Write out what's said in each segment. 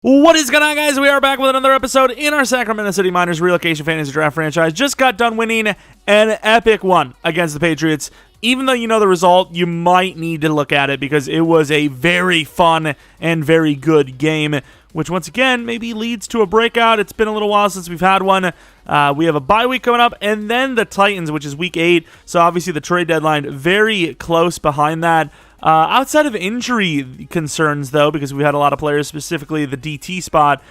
What is going on, guys? We are back with another episode in our Sacramento City Miners Relocation Fantasy Draft franchise. Just got done winning an epic one against the Patriots. Even though you know the result, you might need to look at it because it was a very fun and very good game, which once again maybe leads to a breakout. It's been a little while since we've had one. We have a bye week coming up, and then the Titans, which is week 8. So obviously the trade deadline very close behind that. Outside of injury concerns, though, because we had a lot of players, specifically the DT spot,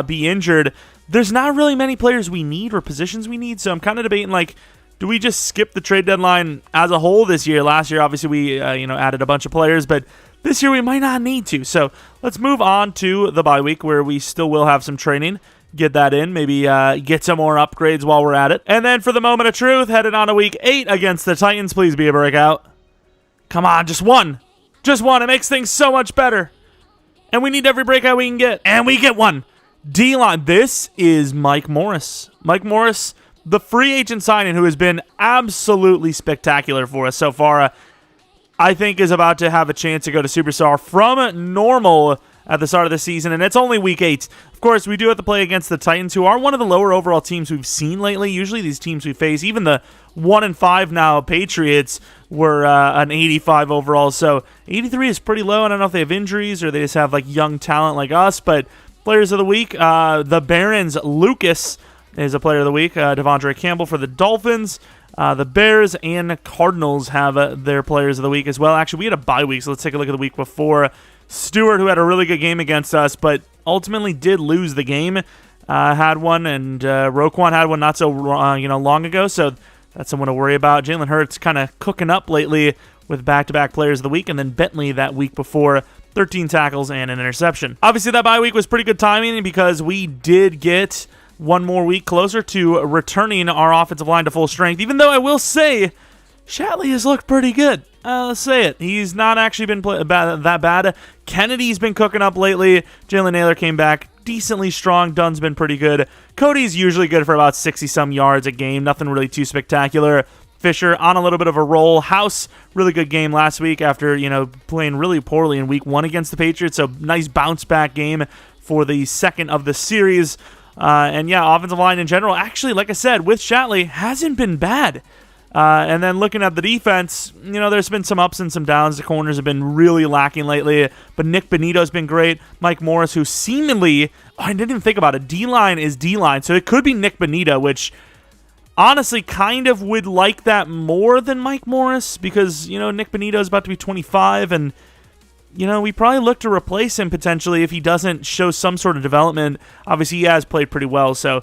be injured, there's not really many players we need or positions we need. So I'm kind of debating, like, do we just skip the trade deadline as a whole this year? Last year, obviously, we added a bunch of players, but this year we might not need to. So let's move on to the bye week, where we still will have some training. Get that in, maybe get some more upgrades while we're at it. And then for the moment of truth, headed on to week 8 against the Titans. Please be a breakout. Come on, just one. Just one. It makes things so much better. And we need every breakout we can get. And we get one. D-line. This is Mike Morris. Mike Morris, the free agent signing, who has been absolutely spectacular for us so far, I think is about to have a chance to go to Superstar from normal at the start of the season. And it's only week 8. Of course, we do have to play against the Titans, who are one of the lower overall teams we've seen lately. Usually these teams we face, even the 1-5 now Patriots, were an 85 overall. So 83 is pretty low. I don't know if they have injuries or they just have like young talent like us. But players of the week, the Barons, Lucas is a player of the week. Devondre Campbell for the Dolphins. The Bears and Cardinals have their players of the week as well. Actually, we had a bye week, so let's take a look at the week before. Stewart, who had a really good game against us, but ultimately did lose the game, had one, and Roquan had one not so long ago, so that's someone to worry about. Jalen Hurts kind of cooking up lately with back-to-back players of the week, and then Bentley that week before, 13 tackles and an interception. Obviously, that bye week was pretty good timing because we did get one more week closer to returning our offensive line to full strength, even though I will say Shatley has looked pretty good. Let's say it. He's not actually been that bad. Kennedy's been cooking up lately. Jalen Naylor came back decently strong. Dunn's been pretty good. Cody's usually good for about 60-some yards a game. Nothing really too spectacular. Fisher on a little bit of a roll. House, really good game last week after, playing really poorly in week 1 against the Patriots. So nice bounce-back game for the second of the series. And yeah, offensive line in general, actually, like I said, with Shatley, hasn't been bad. And then looking at the defense, there's been some ups and some downs. The corners have been really lacking lately, but Nick Benito's been great. Mike Morris, who seemingly, I didn't even think about it, D-line is D-line, so it could be Nick Benito, which honestly kind of would like that more than Mike Morris because, Nick Benito is about to be 25, and, we probably look to replace him potentially if he doesn't show some sort of development. Obviously, he has played pretty well, so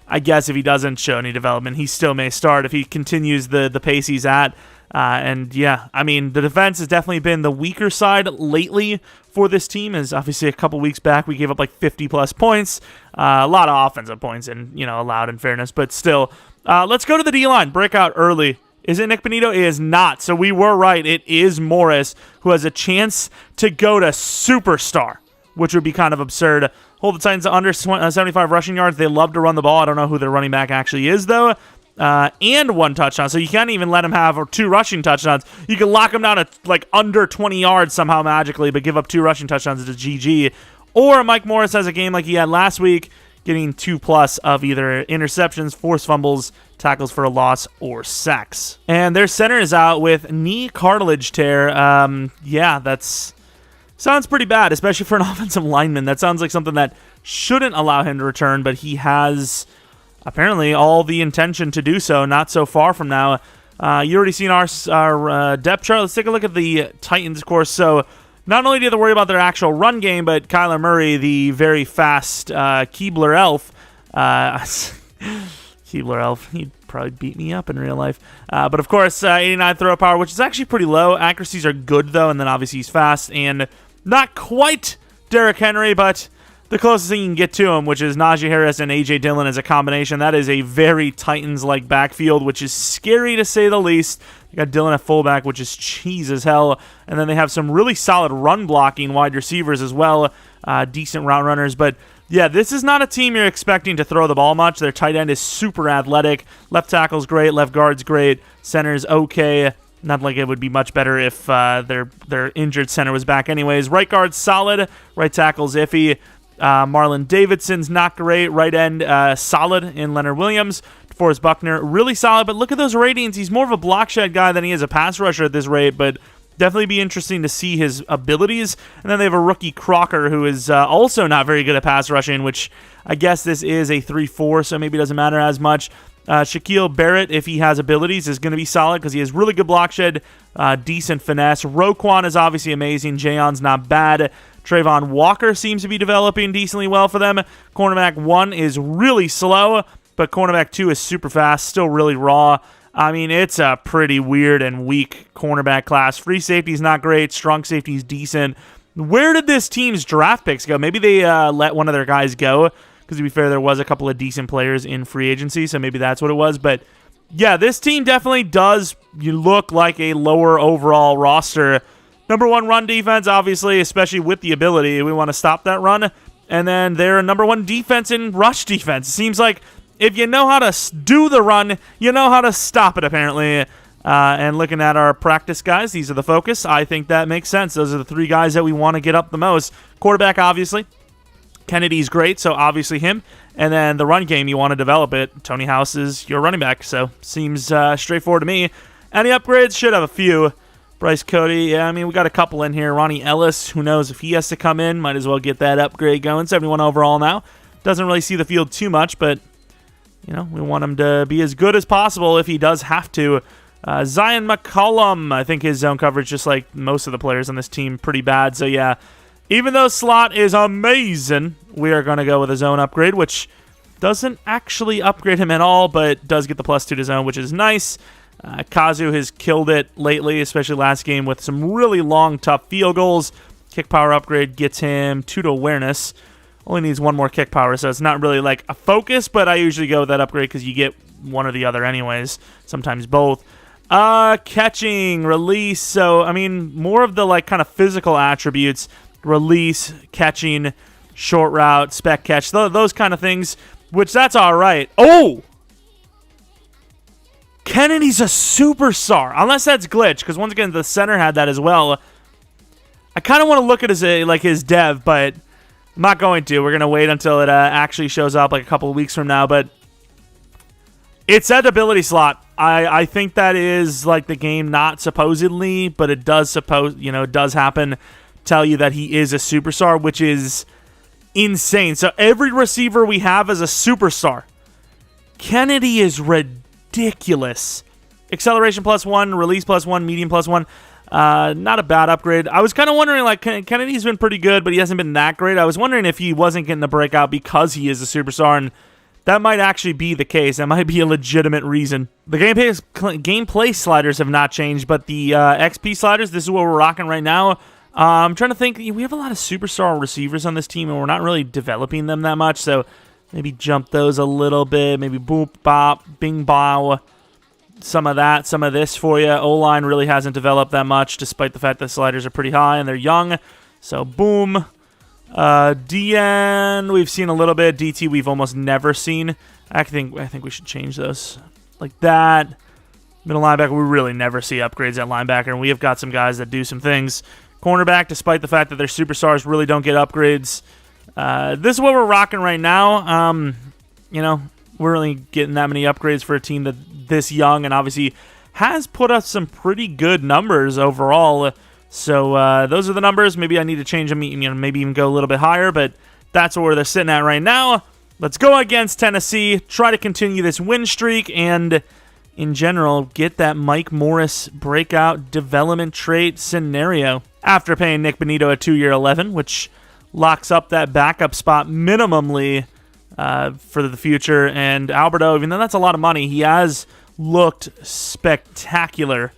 I guess if he doesn't show any development, he still may start if he continues the pace he's at. And yeah, I mean, the defense has definitely been the weaker side lately for this team, as obviously a couple weeks back we gave up like 50-plus points. A lot of offensive points and, allowed in fairness, but still. Let's go to the D-line. Breakout early. Is it Nick Benito? It is not. So we were right. It is Morris, who has a chance to go to Superstar, which would be kind of absurd. Hold the Titans to under 75 rushing yards. They love to run the ball. I don't know who their running back actually is, though. And 1 touchdown. So you can't even let him have 2 rushing touchdowns. You can lock him down at like under 20 yards somehow magically, but give up 2 rushing touchdowns to GG. Or Mike Morris has a game like he had last week, getting 2+ of either interceptions, forced fumbles, tackles for a loss, or sacks. And their center is out with knee cartilage tear. Yeah, that's sounds pretty bad, especially for an offensive lineman. That sounds like something that shouldn't allow him to return, but he has apparently all the intention to do so, not so far from now. You already seen our depth chart. Let's take a look at the Titans, of course. So not only do you have to worry about their actual run game, but Kyler Murray, the very fast Keebler elf. Keebler elf, he'd probably beat me up in real life. But of course, 89 throw power, which is actually pretty low. Accuracies are good, though, and then obviously he's fast. And not quite Derrick Henry, but the closest thing you can get to him, which is Najee Harris and A.J. Dillon as a combination. That is a very Titans-like backfield, which is scary to say the least. They got Dillon at fullback, which is cheese as hell. And then they have some really solid run-blocking wide receivers as well, decent route runners. But yeah, this is not a team you're expecting to throw the ball much. Their tight end is super athletic. Left tackle's great. Left guard's great. Center's okay. Not like it would be much better if their injured center was back anyways. Right guard's solid. Right tackle's iffy. Marlon Davidson's not great. Right end, solid in Leonard Williams. DeForest Buckner, really solid. But look at those ratings. He's more of a block shed guy than he is a pass rusher at this rate. But definitely be interesting to see his abilities. And then they have a rookie Crocker who is also not very good at pass rushing, which I guess this is a 3-4, so maybe it doesn't matter as much. Shaquille Barrett, if he has abilities, is going to be solid because he has really good block shed, decent finesse. Roquan is obviously amazing. Jayon's not bad. Trayvon Walker seems to be developing decently well for them. Cornerback 1 is really slow, but cornerback 2 is super fast, still really raw. I mean, it's a pretty weird and weak cornerback class. Free safety's not great. Strong safety's decent. Where did this team's draft picks go? Maybe they let one of their guys go. Because to be fair, there was a couple of decent players in free agency, so maybe that's what it was. But yeah, this team definitely does look like a lower overall roster. Number 1 run defense, obviously, especially with the ability. We want to stop that run. And then they're number 1 defense in rush defense. It seems like if you know how to do the run, you know how to stop it, apparently. And looking at our practice guys, these are the focus. I think that makes sense. Those are the 3 guys that we want to get up the most. Quarterback, obviously. Kennedy's great, so obviously him. And then the run game, you want to develop it. Tony House is your running back, so seems straightforward to me. Any upgrades? Should have a few. Bryce Cody, yeah, I mean, we got a couple in here. Ronnie Ellis, who knows if he has to come in. Might as well get that upgrade going. 71 overall now. Doesn't really see the field too much, but, you know, we want him to be as good as possible if he does have to. Zion McCollum, I think his zone coverage, just like most of the players on this team, pretty bad. So, yeah. Even though slot is amazing, we are going to go with a zone upgrade, which doesn't actually upgrade him at all, but does get the +2 to zone, which is nice. Kazu has killed it lately, especially last game with some really long, tough field goals. Kick power upgrade gets him 2 to awareness. Only needs 1 more kick power, so it's not really like a focus, but I usually go with that upgrade because you get one or the other anyways, sometimes both. Catching, release, so, I mean, more of the like kind of physical attributes. Release, catching, short route, spec catch, those kind of things, which that's all right. Oh! Kennedy's a superstar, unless that's glitch, because once again, the center had that as well. I kind of want to look at his dev, but I'm not going to. We're going to wait until it actually shows up like a couple of weeks from now, but it's at ability slot. I think that is like the game, not supposedly, but it does it does happen. Tell you that he is a superstar, which is insane. So every receiver we have is a superstar. Kennedy is ridiculous. Acceleration +1, release +1, medium +1. Not a bad upgrade. I was kind of wondering, like, Kennedy's been pretty good, but he hasn't been that great. I was wondering if he wasn't getting the breakout because he is a superstar, and that might actually be the case. That might be a legitimate reason. The gameplay sliders have not changed, but the XP sliders, this is what we're rocking right now. I'm trying to think. We have a lot of superstar receivers on this team, and we're not really developing them that much, so maybe jump those a little bit. Maybe boop, bop, bing, bow. Some of that, some of this for you. O-line really hasn't developed that much, despite the fact that sliders are pretty high, and they're young. So, boom. DN, we've seen a little bit. DT, we've almost never seen. I think we should change those. Like that. Middle linebacker, we really never see upgrades at linebacker, and we have got some guys that do some things. Cornerback, despite the fact that they're superstars, really don't get upgrades. This is what we're rocking right now. We're really getting that many upgrades for a team that this young, and obviously has put us some pretty good numbers overall. So those are the numbers. Maybe I need to change them, maybe even go a little bit higher, but that's where they're sitting at right now. Let's go against Tennessee, try to continue this win streak, and in general, get that Mike Morris breakout development trait scenario. After paying Nick Benito a 2-year $11, which locks up that backup spot minimally for the future. And Alberto, even though that's a lot of money, he has looked spectacular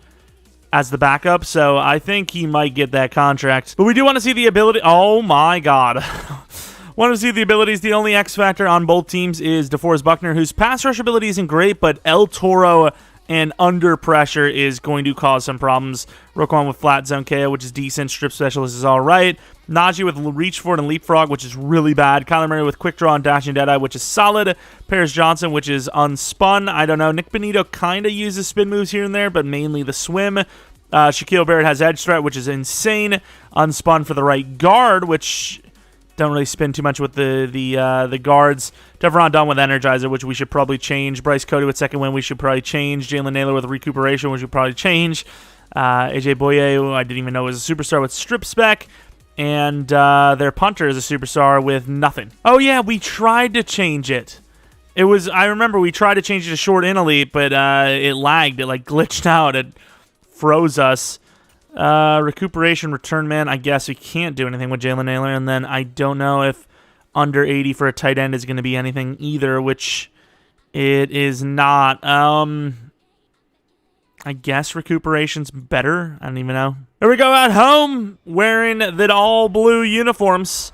as the backup, so I think he might get that contract. But we do want to see the ability. Oh my God. Want to see the abilities. The only X factor on both teams is DeForest Buckner, whose pass rush ability isn't great, but El Toro and under pressure is going to cause some problems. Roquan with flat zone KO, which is decent. Strip specialist is all right. Najee with reach forward and leapfrog, which is really bad. Kyler Murray with quick draw and dashing deadeye, which is solid. Paris Johnson, which is unspun. I don't know. Nick Benito kind of uses spin moves here and there, but mainly the swim. Shaquille Barrett has edge threat, which is insane. Unspun for the right guard, which Don't really spin too much with the guards. Devron Dunn with Energizer, which we should probably change. Bryce Cody with second win, we should probably change. Jalen Naylor with Recuperation, which we should probably change. AJ Boye, who I didn't even know was a superstar with Strip Spec. And their punter is a superstar with nothing. Oh, yeah, we tried to change it. I remember we tried to change it to short in elite, but it lagged. It, like, glitched out. It froze us. Recuperation return man, I guess we can't do anything with Jalen Naylor. And then I don't know if under 80 for a tight end is going to be anything either, which it is not. I guess recuperation's better. I don't even know. Here we go at home, wearing the all-blue uniforms.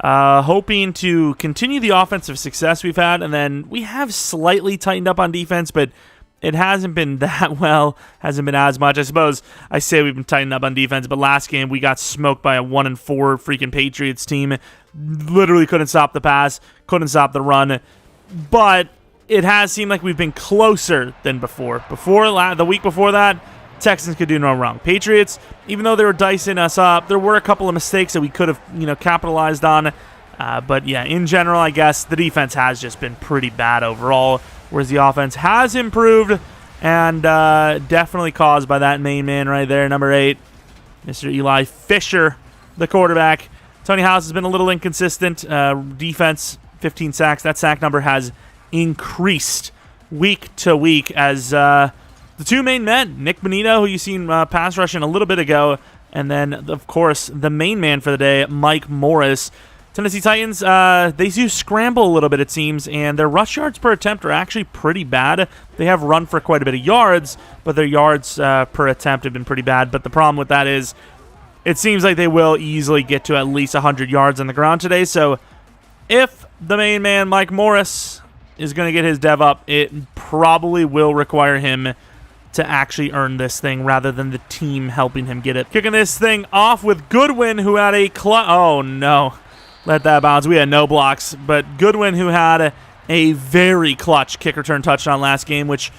Hoping to continue the offensive success we've had. And then we have slightly tightened up on defense, but it hasn't been that well. Hasn't been as much. I suppose I say we've been tightening up on defense, but last game we got smoked by a 1-4 freaking Patriots team. Literally couldn't stop the pass, couldn't stop the run. But it has seemed like we've been closer than before. The week before that, Texans could do no wrong. Patriots, even though they were dicing us up, there were a couple of mistakes that we could have, capitalized on. But yeah, in general, I guess the defense has just been pretty bad overall, whereas the offense has improved, and definitely caused by that main man right there, number 8, Mr. Eli Fisher, the quarterback. Tony House has been a little inconsistent. Defense, 15 sacks. That sack number has increased week to week as the two main men, Nick Bonito, who you seen pass rushing a little bit ago, and then, of course, the main man for the day, Mike Morris. Tennessee Titans, they do scramble a little bit, it seems, and their rush yards per attempt are actually pretty bad. They have run for quite a bit of yards, but their yards per attempt have been pretty bad. But the problem with that is it seems like they will easily get to at least 100 yards on the ground today. So if the main man, Mike Morris, is going to get his dev up, it probably will require him to actually earn this thing rather than the team helping him get it. Kicking this thing off with Goodwin, who had a oh no, let that bounce. We had no blocks, but Goodwin, who had a very clutch kick return touchdown last game, which,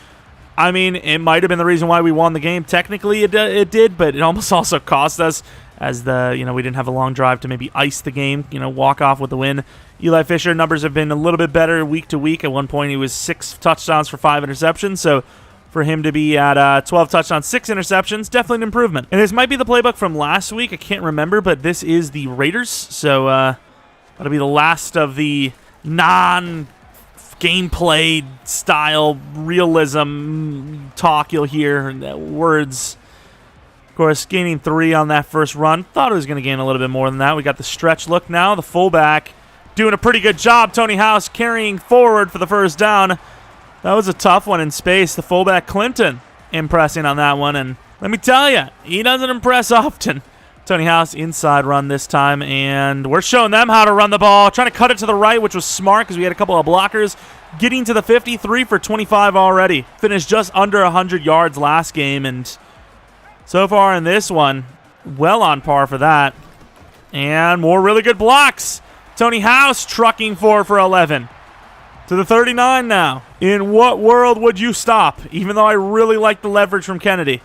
I mean, it might have been the reason why we won the game. Technically it did, but it almost also cost us, as we didn't have a long drive to maybe ice the game, walk off with the win. Eli Fisher numbers have been a little bit better week to week. At one point, he was 6 touchdowns for 5 interceptions. So for him to be at 12 touchdowns, 6 interceptions, definitely an improvement. And this might be the playbook from last week. I can't remember, but this is the Raiders. So that'll be the last of the non-gameplay style realism talk you'll hear. Words. Of course, gaining 3 on that first run. Thought it was going to gain a little bit more than that. We got the stretch look now. The fullback doing a pretty good job. Tony House carrying forward for the first down. That was a tough one in space. The fullback Clinton impressing on that one. And let me tell you, he doesn't impress often. Tony House inside run this time. And we're showing them how to run the ball. Trying to cut it to the right, which was smart because we had a couple of blockers. Getting to the 53 for 25 already. Finished just under 100 yards last game. And so far in this one, well on par for that. And more really good blocks. Tony House trucking 4 for 11. To the 39 now. In what world would you stop? Even though I really like the leverage from Kennedy.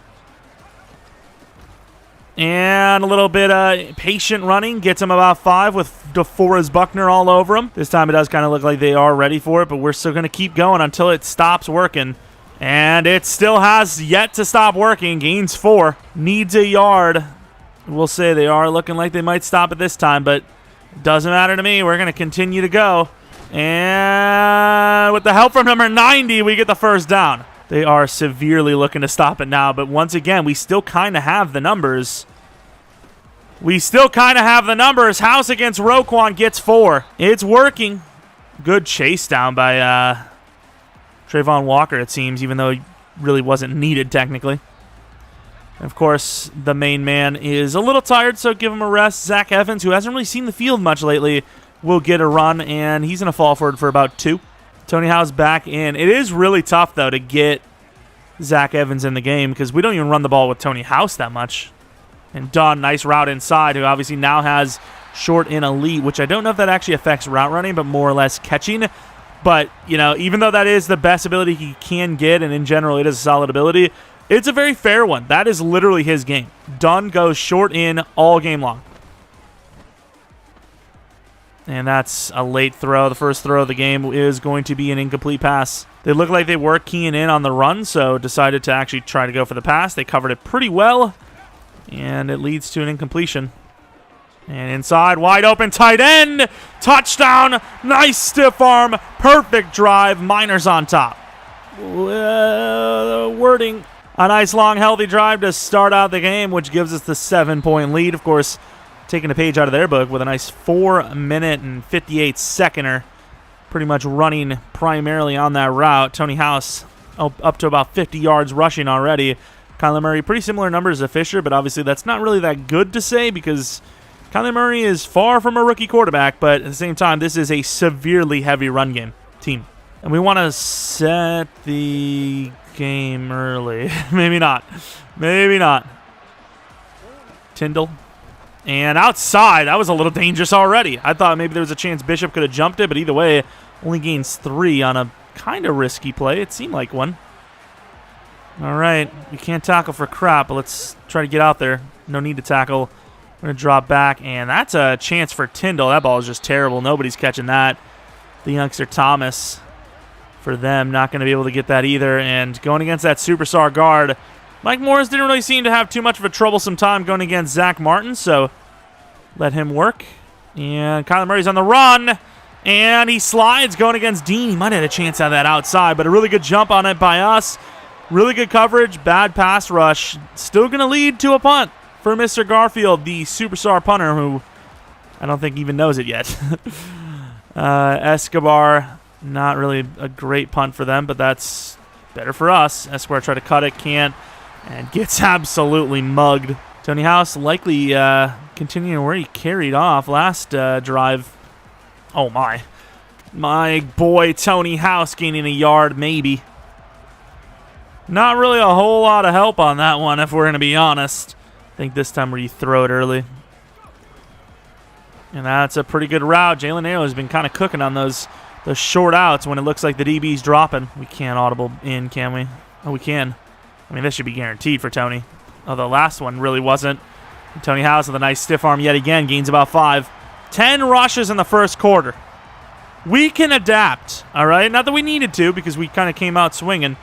And a little bit patient running. Gets him about 5 with DeForest Buckner all over him. This time it does kind of look like they are ready for it, but we're still going to keep going until it stops working. And it still has yet to stop working. Gains 4. Needs a yard. We'll say they are looking like they might stop it this time, but doesn't matter to me. We're going to continue to go. And with the help from number 90, we get the first down. They are severely looking to stop it now, but once again, we still kind of have the numbers. House against Roquan gets 4. It's working. Good chase down by Trayvon Walker, it seems, even though he really wasn't needed technically. Of course, the main man is a little tired, so give him a rest. Zach Evans, who hasn't really seen the field much lately, will get a run, and he's going to fall for it for about 2. Tony House back in. It is really tough, though, to get Zach Evans in the game because we don't even run the ball with Tony House that much. And Dunn, nice route inside, who obviously now has short in elite, which I don't know if that actually affects route running, but more or less catching. But, even though that is the best ability he can get, and in general it is a solid ability, it's a very fair one. That is literally his game. Dunn goes short in all game long. And that's a late throw. The first throw of the game is going to be an incomplete pass. They look like they were keying in on the run, so decided to actually try to go for the pass. They covered it pretty well, and it leads to an incompletion. And inside, wide open, tight end, touchdown, nice stiff arm, perfect drive, Miners on top. Wording. A nice, long, healthy drive to start out the game, which gives us the 7-point lead. Of course, taking a page out of their book with a nice 4-minute and 58-seconder, pretty much running primarily on that route. Tony House up to about 50 yards rushing already. Kyler Murray, pretty similar numbers to Fisher, but obviously that's not really that good to say because Kyler Murray is far from a rookie quarterback, but at the same time, this is a severely heavy run game team. And we want to set the game early. Maybe not. Maybe not. Tyndall. And outside, that was a little dangerous already. I thought maybe there was a chance Bishop could have jumped it, but either way, only gains 3 on a kind of risky play. It seemed like one. All right, we can't tackle for crap, but let's try to get out there. No need to tackle. We're going to drop back, and that's a chance for Tyndall. That ball is just terrible. Nobody's catching that. The youngster Thomas, for them, not going to be able to get that either. And going against that superstar guard, Mike Morris didn't really seem to have too much of a troublesome time going against Zach Martin, so let him work. And Kyler Murray's on the run, and he slides going against Dean. He might have had a chance out of that outside, but a really good jump on it by us. Really good coverage, bad pass rush. Still going to lead to a punt for Mr. Garfield, the superstar punter, who I don't think even knows it yet. Escobar, not really a great punt for them, but that's better for us. Escobar tried to cut it, can't, and gets absolutely mugged. Tony House likely continuing where he carried off last drive. Oh, my. My boy Tony House gaining a yard, maybe. Not really a whole lot of help on that one, if we're going to be honest. I think this time where you throw it early. And that's a pretty good route. Jalen Naylor has been kind of cooking on those short outs when it looks like the DB's dropping. We can't audible in, can we? Oh, we can. I mean, this should be guaranteed for Tony. Oh, the last one really wasn't. Tony House with a nice stiff arm yet again. Gains about 5. 10 rushes in the first quarter. We can adapt, all right? Not that we needed to because we kind of came out swinging,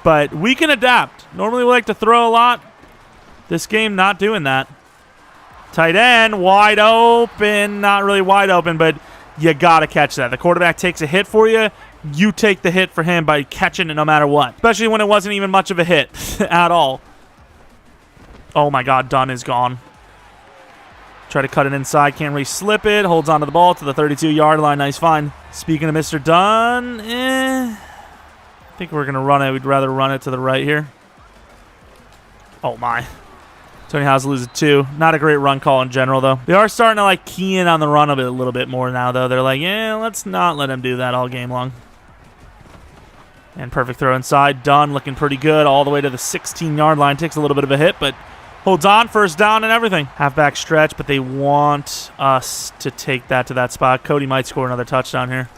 but we can adapt. Normally we like to throw a lot. This game, not doing that. Tight end, wide open. Not really wide open, but you got to catch that. The quarterback takes a hit for you. You take the hit for him by catching it no matter what, especially when it wasn't even much of a hit at all. Oh, my God. Dunn is gone. Try to cut it inside. Can't really slip it. Holds onto the ball to the 32-yard line. Nice find. Speaking of Mr. Dunn, I think we're going to run it. We'd rather run it to the right here. Oh, my. Tony House loses 2. Not a great run call in general, though. They are starting to, like, key in on the run a little bit more now, though. They're like, yeah, let's not let him do that all game long. And perfect throw inside. Dunn looking pretty good all the way to the 16-yard line. Takes a little bit of a hit, but holds on. First down and everything. Halfback stretch, but they want us to take that to that spot. Cody might score another touchdown here.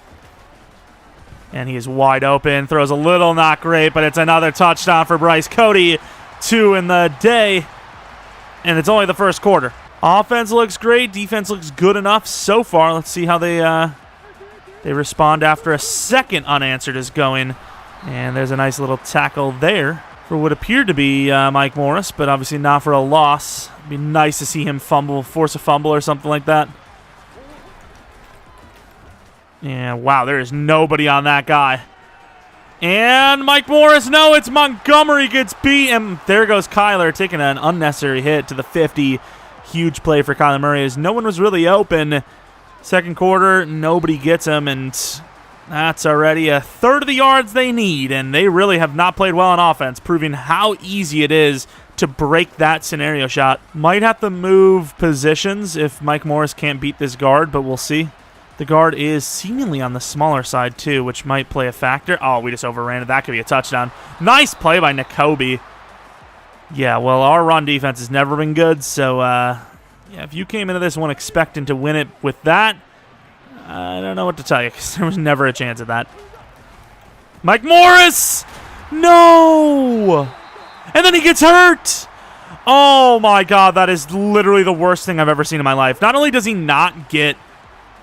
And he is wide open. Throws a little not great, but it's another touchdown for Bryce Cody. 2 in the day. And it's only the first quarter. Offense looks great. Defense looks good enough so far. Let's see how they respond after a second unanswered is going. And there's a nice little tackle there for what appeared to be Mike Morris, but obviously not for a loss. It'd be nice to see him force a fumble or something like that. Yeah, wow, there is nobody on that guy. And Mike Morris, no, it's Montgomery gets beat. And there goes Kyler taking an unnecessary hit to the 50. Huge play for Kyler Murray as no one was really open. Second quarter, nobody gets him, and that's already a third of the yards they need. And they really have not played well on offense, proving how easy it is to break that scenario shot. Might have to move positions if Mike Morris can't beat this guard, but we'll see. The guard is seemingly on the smaller side, too, which might play a factor. Oh, we just overran it. That could be a touchdown. Nice play by Nakobe. Yeah, well, our run defense has never been good, so, yeah, if you came into this one expecting to win it with that, I don't know what to tell you, because there was never a chance of that. Mike Morris! No! And then he gets hurt! Oh, my God, that is literally the worst thing I've ever seen in my life. Not only does he not get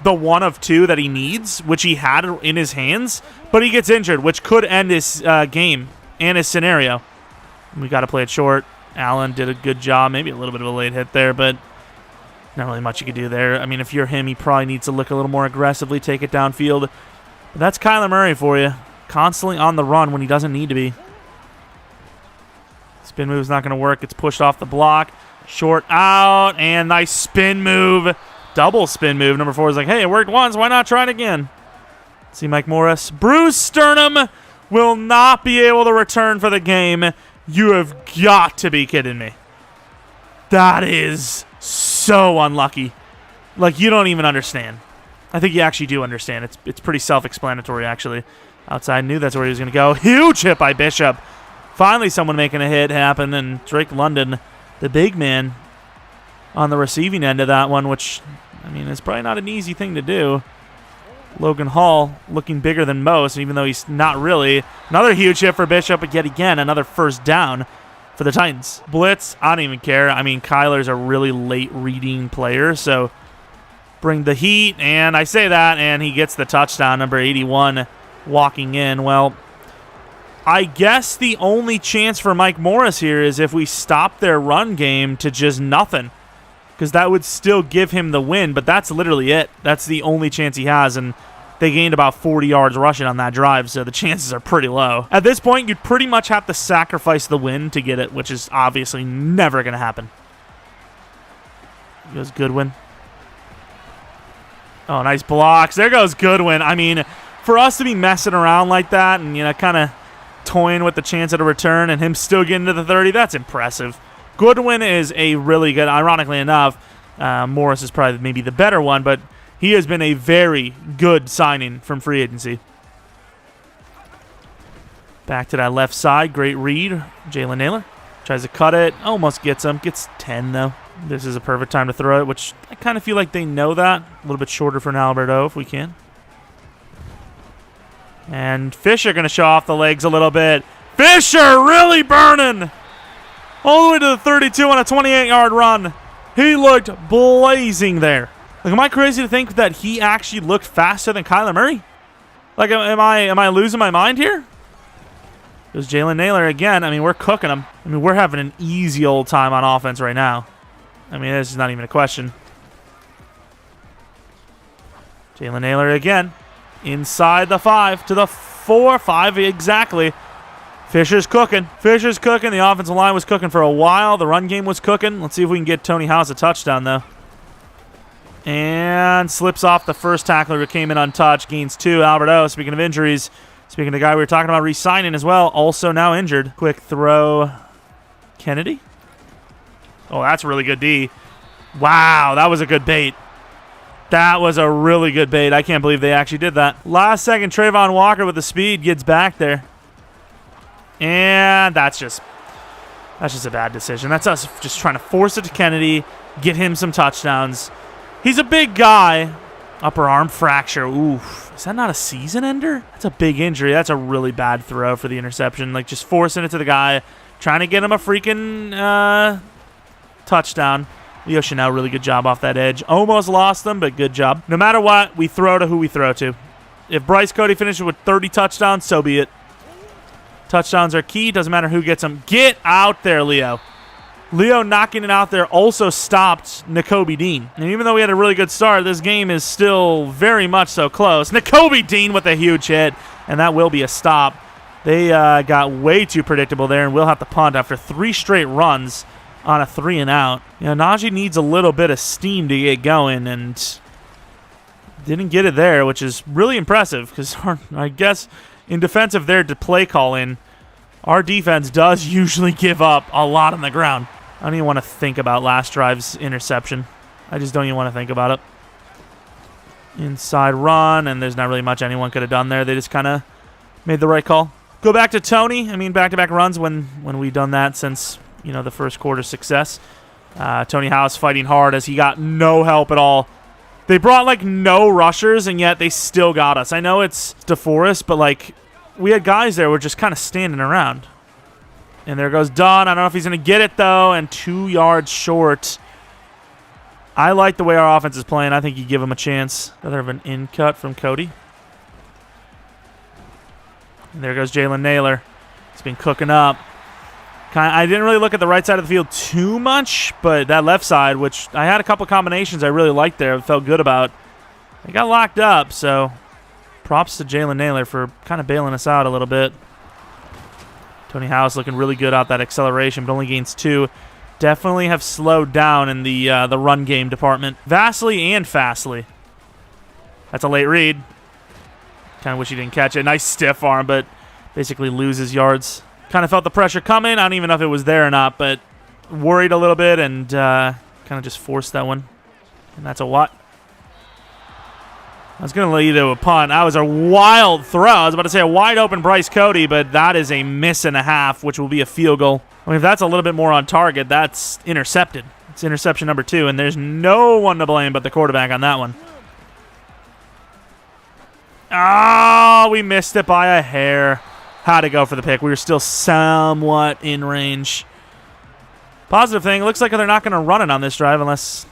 the one of two that he needs, which he had in his hands, but he gets injured, which could end his game and his scenario. We got to play it short. Allen did a good job. Maybe a little bit of a late hit there, but not really much you could do there. I mean, if you're him, he probably needs to look a little more aggressively, take it downfield. But that's Kyler Murray for you. Constantly on the run when he doesn't need to be. Spin move's not going to work. It's pushed off the block. Short out, and nice spin move. Double spin move. Number 4 is like, hey, it worked once. Why not try it again? See Mike Morris. Bruce Sternum will not be able to return for the game. You have got to be kidding me. That is so unlucky. Like, you don't even understand. I think you actually do understand. It's pretty self-explanatory, actually. Outside, knew that's where he was going to go. Huge hit by Bishop. Finally, someone making a hit happen, and Drake London, the big man, on the receiving end of that one, which, I mean, it's probably not an easy thing to do. Logan Hall looking bigger than most, even though he's not really. Another huge hit for Bishop, but yet again, another first down for the Titans. Blitz, I don't even care. I mean, Kyler's a really late reading player, so bring the heat, and I say that, and he gets the touchdown, number 81, walking in. Well, I guess the only chance for Mike Morris here is if we stop their run game to just nothing, because that would still give him the win, but that's literally it. That's the only chance he has, and they gained about 40 yards rushing on that drive, so the chances are pretty low. At this point, you'd pretty much have to sacrifice the win to get it, which is obviously never going to happen. Here goes Goodwin. Oh, nice blocks. There goes Goodwin. I mean, for us to be messing around like that and, you know, kind of toying with the chance at a return and him still getting to the 30, that's impressive. Goodwin is a really good, ironically enough, Morris is probably maybe the better one, but he has been a very good signing from free agency. Back to that left side. Great read. Jalen Naylor tries to cut it. Almost gets him. Gets 10, though. This is a perfect time to throw it, which I kind of feel like they know that. A little bit shorter for an Alberto if we can. And Fisher going to show off the legs a little bit. Fisher really burning. All the way to the 32 on a 28-yard run. He looked blazing there. Like, am I crazy to think that he actually looked faster than Kyler Murray? Like, am I losing my mind here? It was Jalen Naylor again. I mean, we're cooking him. I mean, we're having an easy old time on offense right now. I mean, this is not even a question. Jalen Naylor again. Inside the 5 to the 4, 5 exactly. Fisher's cooking. Fisher's cooking. The offensive line was cooking for a while. The run game was cooking. Let's see if we can get Tony House a touchdown, though. And slips off the first tackler who came in untouched. Gains 2. Alberto, speaking of injuries, speaking of the guy we were talking about re-signing as well, also now injured. Quick throw. Kennedy? Oh, that's a really good D. Wow, that was a good bait. That was a really good bait. I can't believe they actually did that. Last second, Trayvon Walker with the speed gets back there. And that's just a bad decision. That's us just trying to force it to Kennedy, get him some touchdowns. He's a big guy. Upper arm fracture. Oof. Is that not a season ender? That's a big injury. That's a really bad throw for the interception. Like, just forcing it to the guy, trying to get him a freaking touchdown. Leo Chanel, really good job off that edge. Almost lost them, but good job. No matter what, we throw to who we throw to. If Bryce Cody finishes with 30 touchdowns, so be it. Touchdowns are key. Doesn't matter who gets them. Get out there, Leo. Leo knocking it out there also stopped Nakobe Dean. And even though we had a really good start, this game is still very much so close. Nakobe Dean with a huge hit, and that will be a stop. They got way too predictable there, and we'll have to punt after 3 straight runs on a 3-and-out. You know, Najee needs a little bit of steam to get going, and didn't get it there, which is really impressive because I guess in defense of their play calling, our defense does usually give up a lot on the ground. I don't even want to think about last drive's interception. I just don't even want to think about it. Inside run, and there's not really much anyone could have done there. They just kind of made the right call. Go back to Tony. I mean, back-to-back runs when we've done that since, you know, the first quarter success. Tony House fighting hard as he got no help at all. They brought, like, no rushers, and yet they still got us. I know it's DeForest, but, like, we had guys there who were just kind of standing around. And there goes Dunn. I don't know if he's going to get it, though, and 2 yards short. I like the way our offense is playing. I think you give him a chance. Rather have an in cut from Cody. And there goes Jalen Naylor. He's been cooking up. I didn't really look at the right side of the field too much, but that left side, which I had a couple combinations I really liked there, I felt good about. They got locked up, so props to Jalen Naylor for kind of bailing us out a little bit. Tony House looking really good out that acceleration, but only gains 2. Definitely have slowed down in the run game department. Vastly and fastly. That's a late read. Kind of wish he didn't catch it. Nice stiff arm, but basically loses yards. Kind of felt the pressure coming. I don't even know if it was there or not, but worried a little bit and kind of just forced that one. And that's a what? I was going to lead to a punt. That was a wild throw. I was about to say a wide open Bryce Cody, but that is a miss and a half, which will be a field goal. I mean, if that's a little bit more on target, that's intercepted. It's interception number 2, and there's no one to blame but the quarterback on that one. Oh, we missed it by a hair. Had to go for the pick. We were still somewhat in range. Positive thing, it looks like they're not going to run it on this drive unless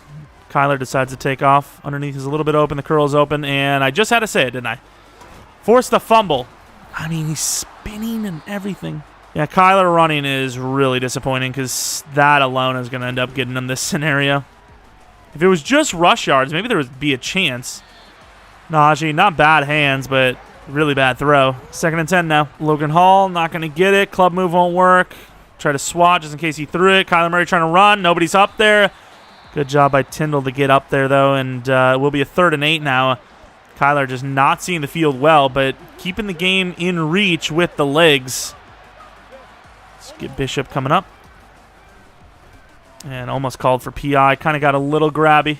Kyler decides to take off. Underneath is a little bit open. The curl is open, and I just had to say it, didn't I? Forced the fumble. I mean, he's spinning and everything. Yeah, Kyler running is really disappointing because that alone is going to end up getting him this scenario. If it was just rush yards, maybe there would be a chance. Najee, not bad hands, but really bad throw. 2nd and 10 now. Logan Hall not going to get it. Club move won't work. Try to swat just in case he threw it. Kyler Murray trying to run. Nobody's up there. Good job by Tyndall to get up there, though, and it will be a 3rd and 8 now. Kyler just not seeing the field well, but keeping the game in reach with the legs. Let's get Bishop coming up. And almost called for PI. Kind of got a little grabby.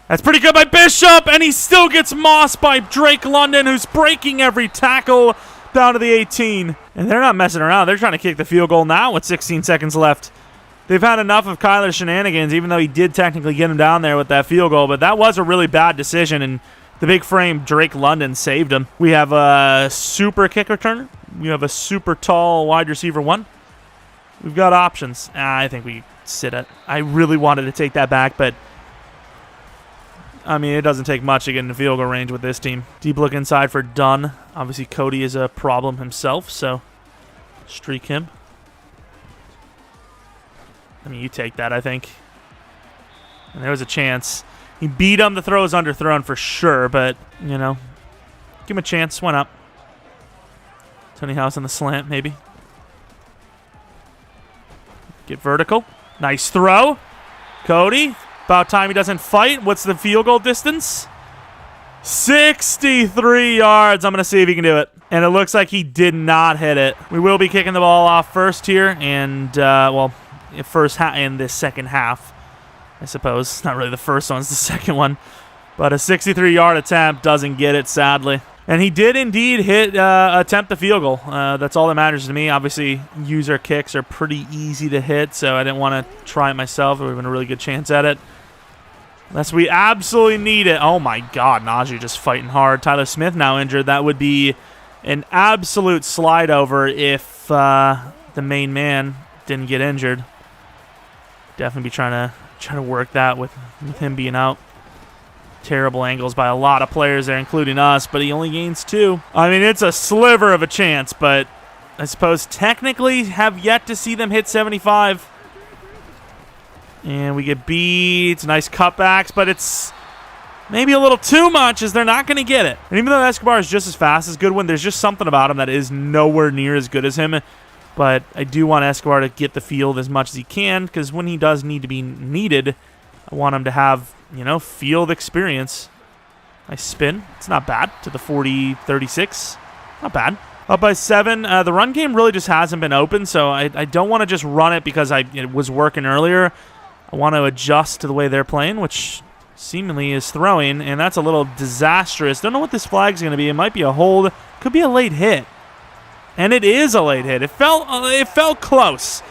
That's pretty good by Bishop, and he still gets mossed by Drake London, who's breaking every tackle down to the 18. And they're not messing around. They're trying to kick the field goal now with 16 seconds left. They've had enough of Kyler's shenanigans, even though he did technically get him down there with that field goal. But that was a really bad decision, and the big frame Drake London saved him. We have a super kick returner. We have a super tall wide receiver 1. We've got options. I think we sit it. I really wanted to take that back, but I mean, it doesn't take much to get into field goal range with this team. Deep look inside for Dunn. Obviously, Cody is a problem himself, so streak him. I mean, you take that, I think. And there was a chance. He beat him. The throw was underthrown for sure, but, you know, give him a chance. Why not? Tony House on the slant, maybe. Get vertical. Nice throw. Cody. About time he doesn't fight. What's the field goal distance? 63 yards. I'm going to see if he can do it. And it looks like he did not hit it. We will be kicking the ball off first here. And, well, in the second half, I suppose. Not really the first one. It's the second one. But a 63-yard attempt doesn't get it, sadly. And he did indeed attempt the field goal. That's all that matters to me. Obviously, user kicks are pretty easy to hit, so I didn't want to try it myself. It would have been a really good chance at it. Unless we absolutely need it. Oh, my God. Najee just fighting hard. Tyler Smith now injured. That would be an absolute slide over if the main man didn't get injured. Definitely be trying to work that with him being out. Terrible angles by a lot of players there, including us, but he only gains 2. I mean, it's a sliver of a chance, but I suppose technically have yet to see them hit 75. And we get beats, nice cutbacks, but it's maybe a little too much as they're not going to get it. And even though Escobar is just as fast as Goodwin, there's just something about him that is nowhere near as good as him. But I do want Escobar to get the field as much as he can, because when he does need to be needed, I want him to have, you know, field experience. Nice spin. It's not bad to the 40-36. Not bad. Up by 7. The run game really just hasn't been open, so I don't want to just run it because it was working earlier. I want to adjust to the way they're playing, which seemingly is throwing, and that's a little disastrous. Don't know what this flag's going to be. It might be a hold. Could be a late hit. And it is a late hit. It felt close.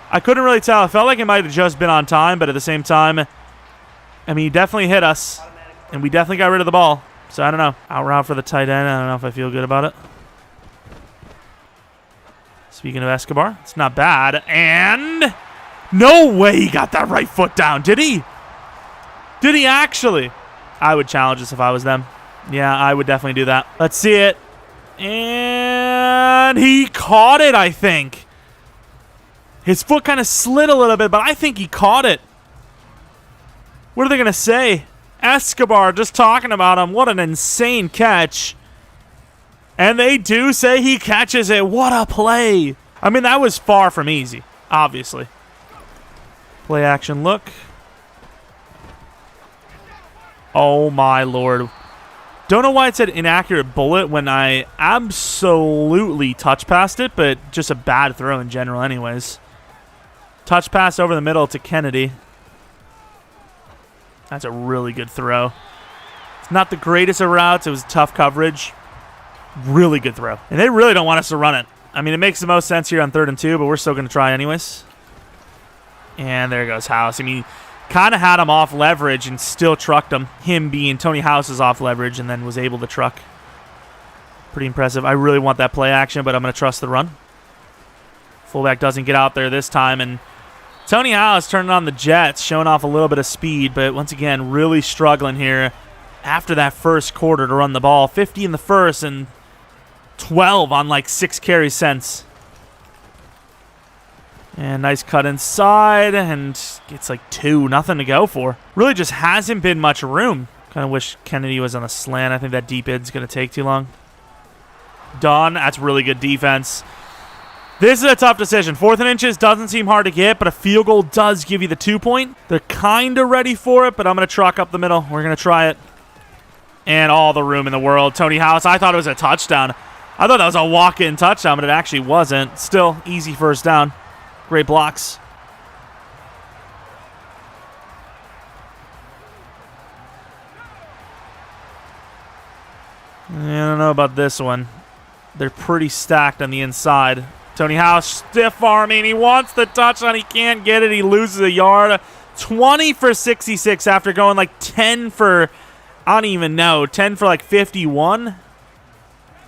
I couldn't really tell. It felt like it might have just been on time, but at the same time, I mean, he definitely hit us, and we definitely got rid of the ball. So I don't know. Out route for the tight end. I don't know if I feel good about it. Speaking of Escobar, it's not bad. And no way he got that right foot down, did he? Did he actually? I would challenge this if I was them. Yeah, I would definitely do that. Let's see it. And he caught it, I think. His foot kind of slid a little bit, but I think he caught it. What are they going to say? Escobar just talking about him. What an insane catch. And they do say he catches it. What a play. I mean, that was far from easy, obviously. Play action look. Oh, my Lord. Don't know why it said inaccurate bullet when I absolutely touch passed it, but just a bad throw in general anyways. Touch pass over the middle to Kennedy. That's a really good throw. It's not the greatest of routes. It was tough coverage. Really good throw. And they really don't want us to run it. I mean, it makes the most sense here on 3rd and 2, but we're still going to try anyways. And there goes House. I mean, kind of had him off leverage and still trucked him. Him being Tony House's off leverage and then was able to truck. Pretty impressive. I really want that play action, but I'm going to trust the run. Fullback doesn't get out there this time, and Tony House turning on the jets, showing off a little bit of speed, but once again, really struggling here after that first quarter to run the ball. 50 in the first and 12 on like 6 carries since. And nice cut inside, and it's like 2, nothing to go for. Really just hasn't been much room. Kind of wish Kennedy was on a slant. I think that deep id's going to take too long. Done. That's really good defense. This is a tough decision. 4th and inches doesn't seem hard to get, but a field goal does give you the 2-point. They're kind of ready for it, but I'm going to truck up the middle. We're going to try it. And all the room in the world. Tony House, I thought it was a touchdown. I thought that was a walk-in touchdown, but it actually wasn't. Still, easy first down. Great blocks. I don't know about this one. They're pretty stacked on the inside. Tony House stiff arming. He wants the touchdown. He can't get it. He loses a yard. 20 for 66 after going like 10 for, I don't even know, 10 for like 51.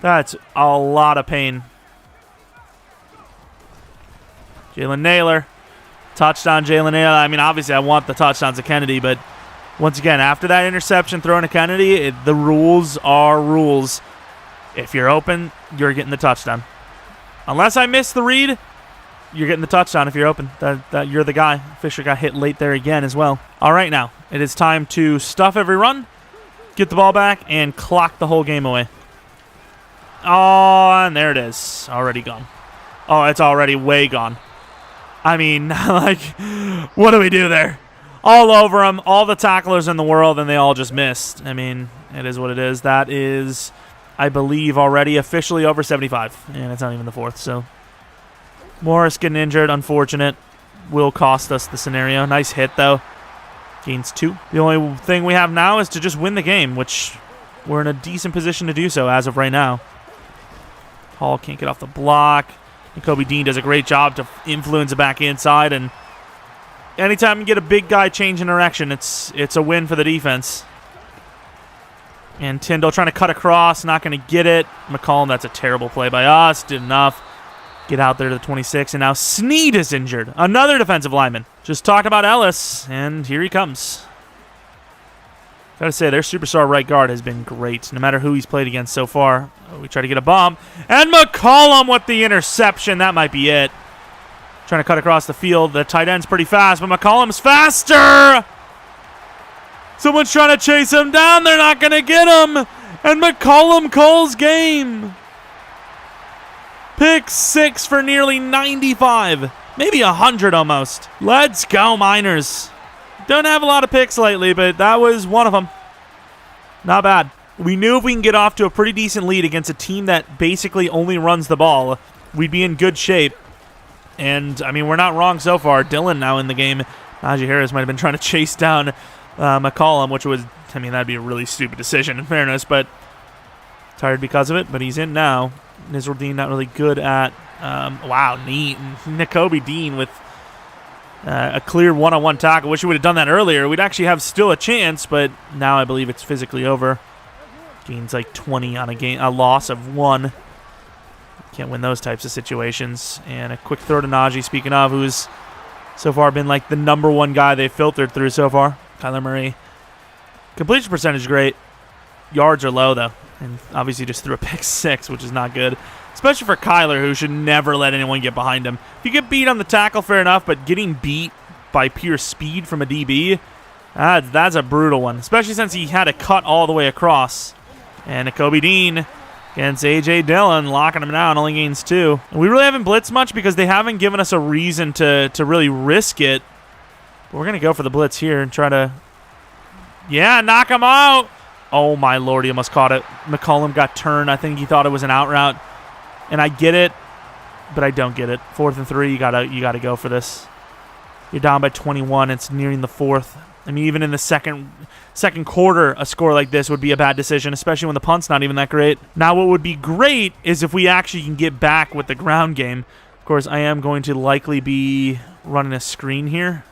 That's a lot of pain. Jalen Naylor. Touchdown, Jalen Naylor. I mean, obviously I want the touchdowns to Kennedy, but once again, after that interception thrown to Kennedy, the rules are rules. If you're open, you're getting the touchdown. Unless I miss the read, you're getting the touchdown if you're open. That you're the guy. Fisher got hit late there again as well. All right, now it is time to stuff every run, get the ball back, and clock the whole game away. Oh, and there it is. Already gone. Oh, it's already way gone. I mean, like, what do we do there? All over them, all the tacklers in the world, and they all just missed. I mean, it is what it is. That is, I believe, already officially over 75, and it's not even the 4th. So Morris getting injured, unfortunate, will cost us the scenario. Nice hit, though. Gains 2. The only thing we have now is to just win the game, which we're in a decent position to do so as of right now. Hall can't get off the block. And Kobe Dean does a great job to influence it back inside, and anytime you get a big guy changing direction, it's a win for the defense. And Tyndall trying to cut across, not going to get it. McCollum, that's a terrible play by us. Did enough. Get out there to the 26, and now Snead is injured. Another defensive lineman. Just talked about Ellis, and here he comes. Gotta say, their superstar right guard has been great, no matter who he's played against so far. Oh, we try to get a bump. And McCollum with the interception. That might be it. Trying to cut across the field. The tight end's pretty fast, but McCollum's faster. Someone's trying to chase him down. They're not going to get him. And McCollum calls game. Pick 6 for nearly 95. Maybe 100 almost. Let's go, Miners. Don't have a lot of picks lately, but that was one of them. Not bad. We knew if we can get off to a pretty decent lead against a team that basically only runs the ball, we'd be in good shape. And, I mean, we're not wrong so far. Dylan now in the game. Najee Harris might have been trying to chase down McCollum, which was, I mean, that'd be a really stupid decision in fairness, but tired because of it. But he's in now. Nisruddin not really good at, wow, neat. Nakobe Dean with a clear one-on-one tackle. Wish we would have done that earlier. We'd actually have still a chance, but now I believe it's physically over. Gains like 20 on a loss of 1. Can't win those types of situations. And a quick throw to Najee, speaking of, who's so far been like the #1 guy they've filtered through so far. Kyler Murray Completion percentage is great. Yards are low, though. And obviously just threw a pick 6, which is not good. Especially for Kyler, who should never let anyone get behind him. If you get beat on the tackle, fair enough, but getting beat by pure speed from a DB, that's a brutal one. Especially since he had a cut all the way across. And Kobe Dean against A.J. Dillon, locking him down, only gains 2. And we really haven't blitzed much because they haven't given us a reason to really risk it. But we're going to go for the blitz here and try to... Yeah, knock him out! Oh, my Lord, he almost caught it. McCollum got turned. I think he thought it was an out route. And I get it, but I don't get it. 4th and 3, you gotta go for this. You're down by 21. It's nearing the 4th. I mean, even in the second quarter, a score like this would be a bad decision, especially when the punt's not even that great. Now, what would be great is if we actually can get back with the ground game. Of course, I am going to likely be running a screen here.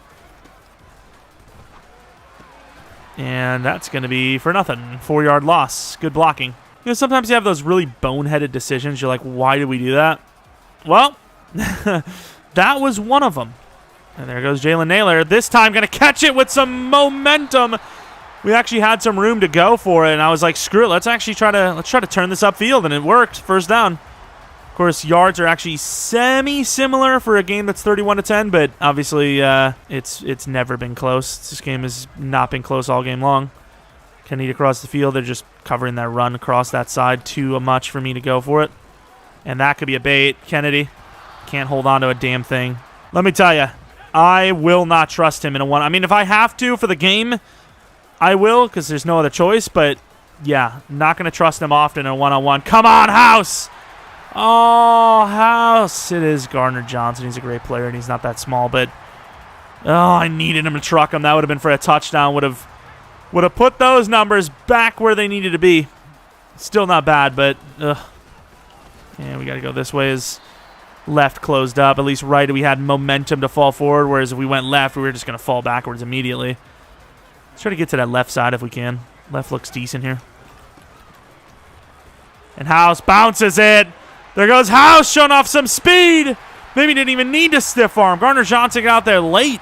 And that's going to be for nothing. 4-yard loss. Good blocking. You know, sometimes you have those really boneheaded decisions. You're like, why did we do that? Well, that was one of them. And there goes Jalen Naylor. This time going to catch it with some momentum. We actually had some room to go for it, and I was like, screw it. Let's try to turn this upfield, and it worked. First down. Of course, yards are actually semi-similar for a game that's 31-10, but obviously it's never been close. This game has not been close all game long. Kennedy across the field. They're just covering that run across that side too much for me to go for it. And that could be a bait. Kennedy can't hold on to a damn thing. Let me tell you, I will not trust him in a one. I mean, if I have to for the game, I will because there's no other choice. But, yeah, not going to trust him often in a one-on-one. Come on, House! Oh, House. It is Gardner Johnson. He's a great player, and he's not that small. But, oh, I needed him to truck him. That would have been for a touchdown. Would have put those numbers back where they needed to be. Still not bad, but yeah, we got to go this way as left closed up. At least right, we had momentum to fall forward, whereas if we went left, we were just going to fall backwards immediately. Let's try to get to that left side if we can. Left looks decent here. And House bounces it. There goes House, showing off some speed. Maybe didn't even need to stiff arm. Gardner Johnson got out there late.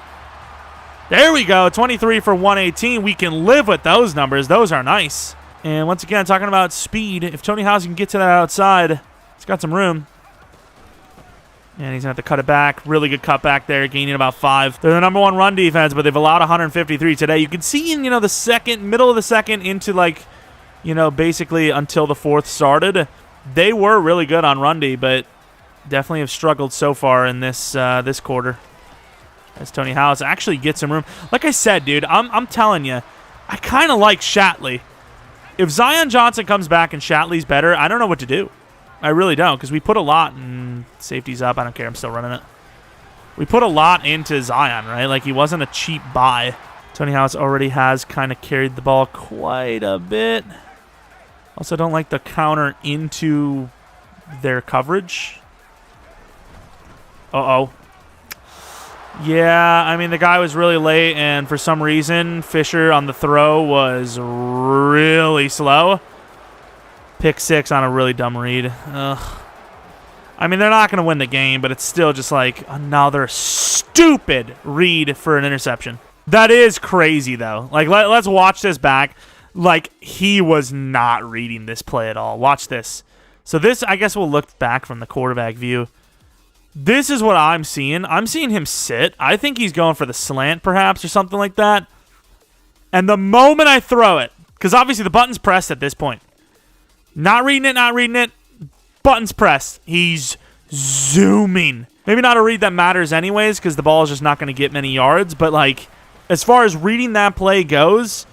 There we go, 23 for 118. We can live with those numbers. Those are nice. And once again, talking about speed, if Tony House can get to that outside, he's got some room. And he's going to have to cut it back. Really good cut back there, gaining about 5. They're the number 1 run defense, but they've allowed 153 today. You can see in, the middle of the second into, basically until the 4th started, they were really good on run D, but definitely have struggled so far in this quarter. As Tony House actually gets some room. Like I said, dude, I'm telling you, I kind of like Shatley. If Zion Johnson comes back and Shatley's better, I don't know what to do. I really don't, because we put a lot, and safety's up. I don't care. I'm still running it. We put a lot into Zion, right? Like, he wasn't a cheap buy. Tony House already has kind of carried the ball quite a bit. Also don't like the counter into their coverage. Uh-oh. Yeah, I mean, the guy was really late, and for some reason, Fisher on the throw was really slow. Pick 6 on a really dumb read. Ugh. I mean, they're not going to win the game, but it's still just like another stupid read for an interception. That is crazy, though. Like, let's watch this back. Like, he was not reading this play at all. Watch this. So this, I guess we'll look back from the quarterback view. This is what I'm seeing. I'm seeing him sit. I think he's going for the slant, perhaps, or something like that. And the moment I throw it, because obviously the button's pressed at this point. Not reading it. Button's pressed. He's zooming. Maybe not a read that matters anyways, because the ball is just not going to get many yards. But, like, as far as reading that play goes,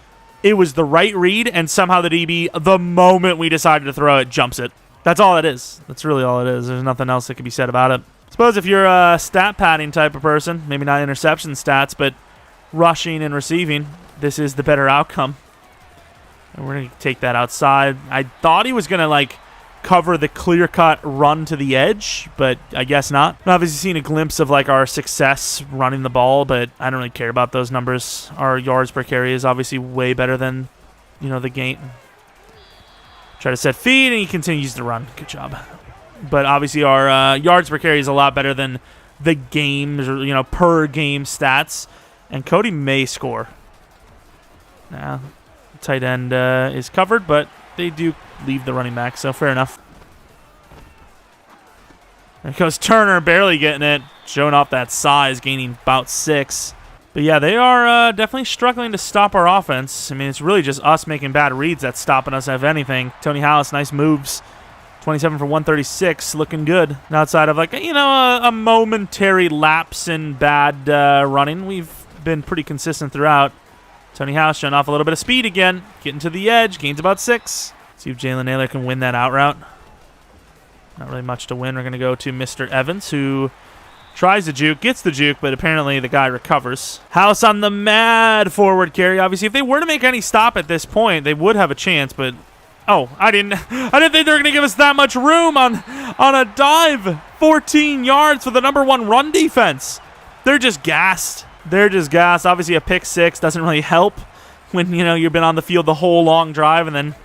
it was the right read, and somehow the DB, the moment we decided to throw it, jumps it. That's all it is. That's really all it is. There's nothing else that can be said about it. Suppose if you're a stat padding type of person, maybe not interception stats, but rushing and receiving, this is the better outcome. And we're going to take that outside. I thought he was going to, like, cover the clear-cut run to the edge, but I guess not. I've obviously seen a glimpse of, like, our success running the ball, but I don't really care about those numbers. Our yards per carry is obviously way better than, the game. Try to set feet, and he continues to run. Good job. But obviously our yards per carry is a lot better than the games or, per game stats. And Cody may score. Nah, tight end is covered, but they do leave the running back, so fair enough. There goes Turner, barely getting it, showing off that size, gaining about 6. But yeah, they are definitely struggling to stop our offense. I mean, it's really just us making bad reads that's stopping us, if anything. Tony House, nice moves. 27 for 136, looking good. And outside of, like, you know, a momentary lapse in bad running, we've been pretty consistent throughout. Tony House showing off a little bit of speed again, getting to the edge, gains about 6. See if Jalen Naylor can win that out route. Not really much to win. We're going to go to Mr. Evans, who tries the juke, gets the juke, but apparently the guy recovers. House on the mad forward carry. Obviously, if they were to make any stop at this point, they would have a chance, but oh, I didn't think they were going to give us that much room on a dive. 14 yards for the #1 run defense. They're just gassed. They're just gassed. Obviously, a pick 6 doesn't really help when, you know, you've been on the field the whole long drive and then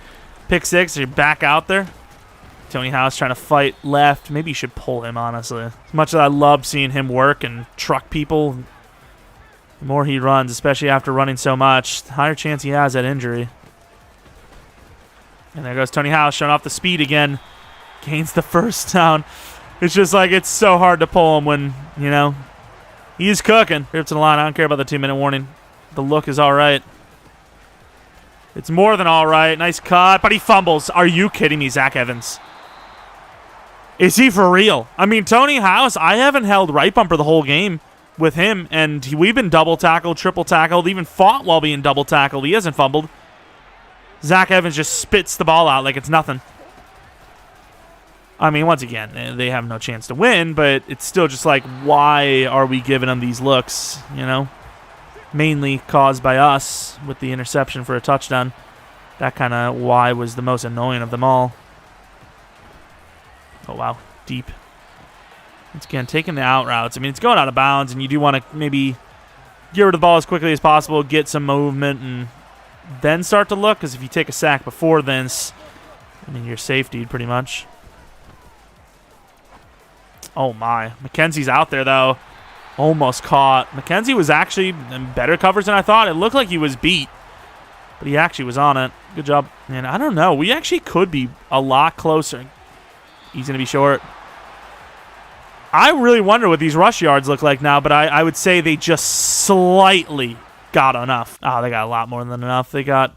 pick 6, you're back out there. Tony House trying to fight left. Maybe you should pull him, honestly. As much as I love seeing him work and truck people, the more he runs, especially after running so much, the higher chance he has at injury. And there goes Tony House, showing off the speed again. Gains the first down. It's just like, it's so hard to pull him when, you know, he's cooking. Here to the line. I don't care about the 2-minute warning. The look is all right. It's more than all right. Nice cut, but he fumbles. Are you kidding me, Zach Evans? Is he for real? I mean, Tony House, I haven't held right bumper the whole game with him, and we've been double tackled, triple tackled, even fought while being double tackled. He hasn't fumbled. Zach Evans just spits the ball out like it's nothing. I mean, once again, they have no chance to win, but it's still just like, why are we giving them these looks, you know? Mainly caused by us with the interception for a touchdown. That kind of why was the most annoying of them all. Oh, wow. Deep. Once again, taking the out routes. I mean, it's going out of bounds, and you do want to maybe get rid of the ball as quickly as possible, get some movement, and then start to look, because if you take a sack before this, I mean, you're safetied pretty much. Oh, my. McKenzie's out there, though. Almost caught. McKenzie was actually in better coverage than I thought. It looked like he was beat, but he actually was on it. Good job. And I don't know. We actually could be a lot closer. He's going to be short. I really wonder what these rush yards look like now, but I would say they just slightly got enough. Oh, they got a lot more than enough. They got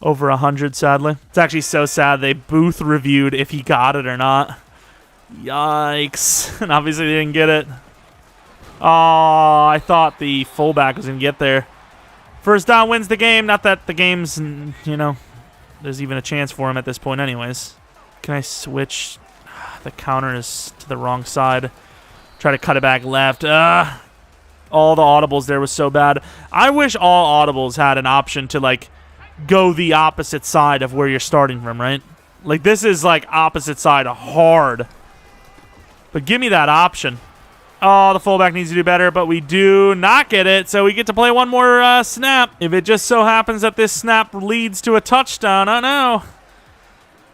over 100, sadly. It's actually so sad they booth reviewed if he got it or not. Yikes. And obviously they didn't get it. Oh, I thought the fullback was going to get there. First down wins the game. Not that the game's, you know, there's even a chance for him at this point anyways. Can I switch? The counter is to the wrong side. Try to cut it back left. All the audibles there was so bad. I wish all audibles had an option to, like, go the opposite side of where you're starting from, right? Like, this is, like, opposite side hard. But give me that option. Oh, the fullback needs to do better, but we do not get it, so we get to play one more snap. If it just so happens that this snap leads to a touchdown, I know.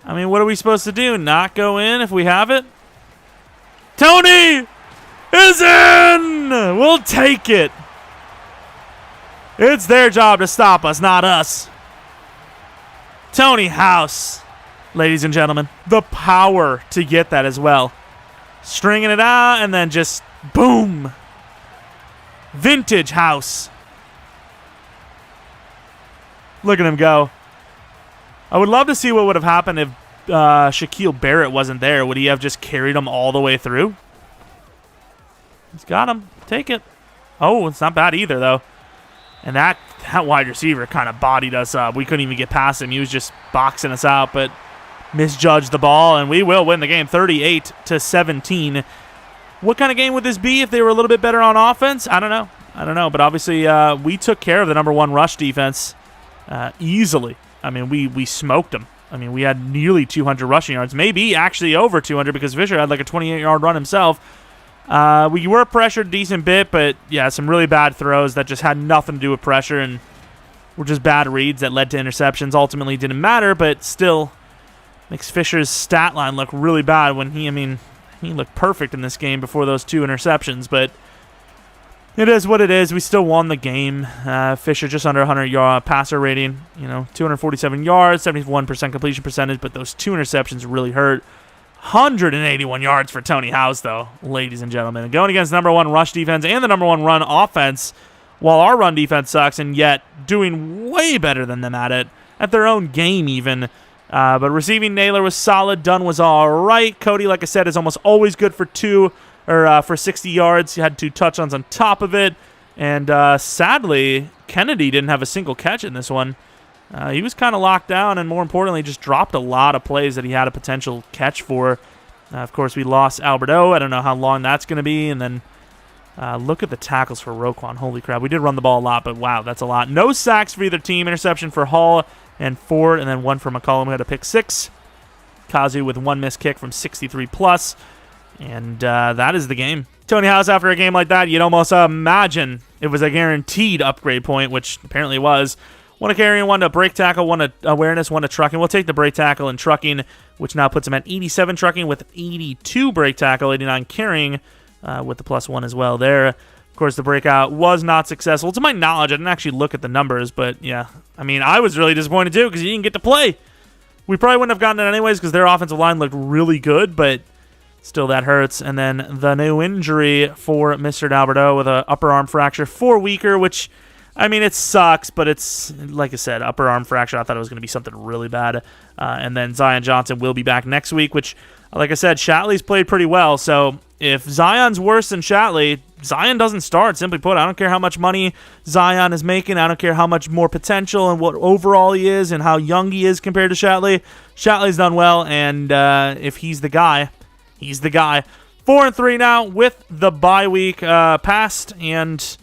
I mean, what are we supposed to do? Not go in if we have it? Tony is in! We'll take it. It's their job to stop us, not us. Tony House, ladies and gentlemen. The power to get that as well. Stringing it out and then just boom. Vintage House. Look at him go. I would love to see what would have happened if Shaquille Barrett wasn't there. Would he have just carried him all the way through? He's got him. Take it. Oh, it's not bad either, though. And that wide receiver kind of bodied us up. We couldn't even get past him. He was just boxing us out, but misjudged the ball, and we will win the game 38-17. What kind of game would this be if they were a little bit better on offense? I don't know. But obviously, we took care of the #1 rush defense easily. I mean, we smoked them. I mean, we had nearly 200 rushing yards, maybe actually over 200 because Fisher had like a 28-yard run himself. We were pressured a decent bit, but yeah, some really bad throws that just had nothing to do with pressure and were just bad reads that led to interceptions. Ultimately didn't matter, but still makes Fisher's stat line look really bad when he looked perfect in this game before those 2 interceptions, but It is what it is. We still won the game. Fisher just under 100-yard passer rating. 247 yards, 71% completion percentage, but those 2 interceptions really hurt. 181 yards for Tony House, though, ladies and gentlemen. Going against the #1 rush defense and the #1 run offense, while our run defense sucks, and yet doing way better than them at their own game even. But receiving, Naylor was solid. Dunn was all right. Cody, like I said, is almost always good for 60 yards. He had 2 touchdowns on top of it. And sadly, Kennedy didn't have a single catch in this one. He was kind of locked down and, more importantly, just dropped a lot of plays that he had a potential catch for. Of course, we lost Alberto. I don't know how long that's going to be. And then look at the tackles for Roquan. Holy crap. We did run the ball a lot, but wow, that's a lot. No sacks for either team. Interception for Hall and Ford, and then 1 for McCollum, who had a pick 6. Kazu with 1 missed kick from 63+. And that is the game. Tony House, after a game like that, you'd almost imagine it was a guaranteed upgrade point, which apparently was. 1 to carrying, 1 to break tackle, 1 to awareness, 1 to trucking. We'll take the break tackle and trucking, which now puts him at 87 trucking with 82 break tackle, 89 carrying with the +1 as well there. Of course, the breakout was not successful. To my knowledge, I didn't actually look at the numbers, but yeah. I mean, I was really disappointed too because he didn't get to play. We probably wouldn't have gotten it anyways because their offensive line looked really good, but still that hurts. And then the new injury for Mr. D'Alberto with an upper arm fracture for Weaker, which, I mean, it sucks, but it's, like I said, upper arm fracture. I thought it was going to be something really bad. And then Zion Johnson will be back next week, which, like I said, Shatley's played pretty well. So if Zion's worse than Shatley, Zion doesn't start, simply put. I don't care how much money Zion is making. I don't care how much more potential and what overall he is and how young he is compared to Shatley. Shatley's done well, and if he's the guy, he's the guy. 4-3 now with the bye week passed and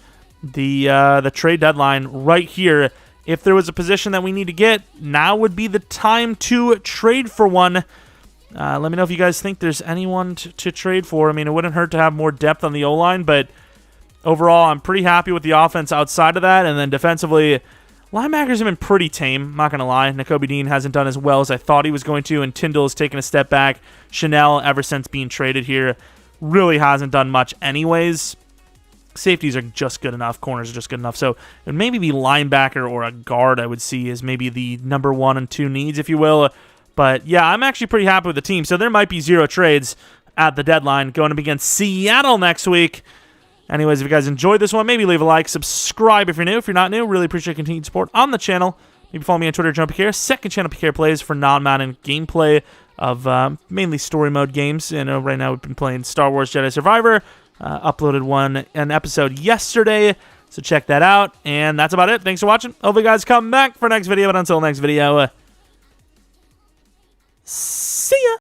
the trade deadline right here. If there was a position that we need to get, now would be the time to trade for one. Let me know if you guys think there's anyone to trade for. I mean, it wouldn't hurt to have more depth on the O-line, but overall, I'm pretty happy with the offense outside of that. And then defensively, linebackers have been pretty tame, I'm not going to lie. Nakobe Dean hasn't done as well as I thought he was going to, and Tyndall has taken a step back. Chanel, ever since being traded here, really hasn't done much anyways. Safeties are just good enough. Corners are just good enough. So it would maybe be linebacker or a guard I would see as maybe the number 1 and 2 needs, if you will. But yeah, I'm actually pretty happy with the team. So there might be 0 trades at the deadline going up against Seattle next week. Anyways, if you guys enjoyed this one, maybe leave a like, subscribe if you're new. If you're not new, really appreciate continued support on the channel. Maybe follow me on Twitter, Jeromepkr. Second channel, PK Plays, for non-Madden gameplay of mainly story mode games. And right now we've been playing Star Wars Jedi Survivor. Uploaded an episode yesterday, so check that out. And that's about it. Thanks for watching. Hope you guys come back for next video. But until next video, see ya.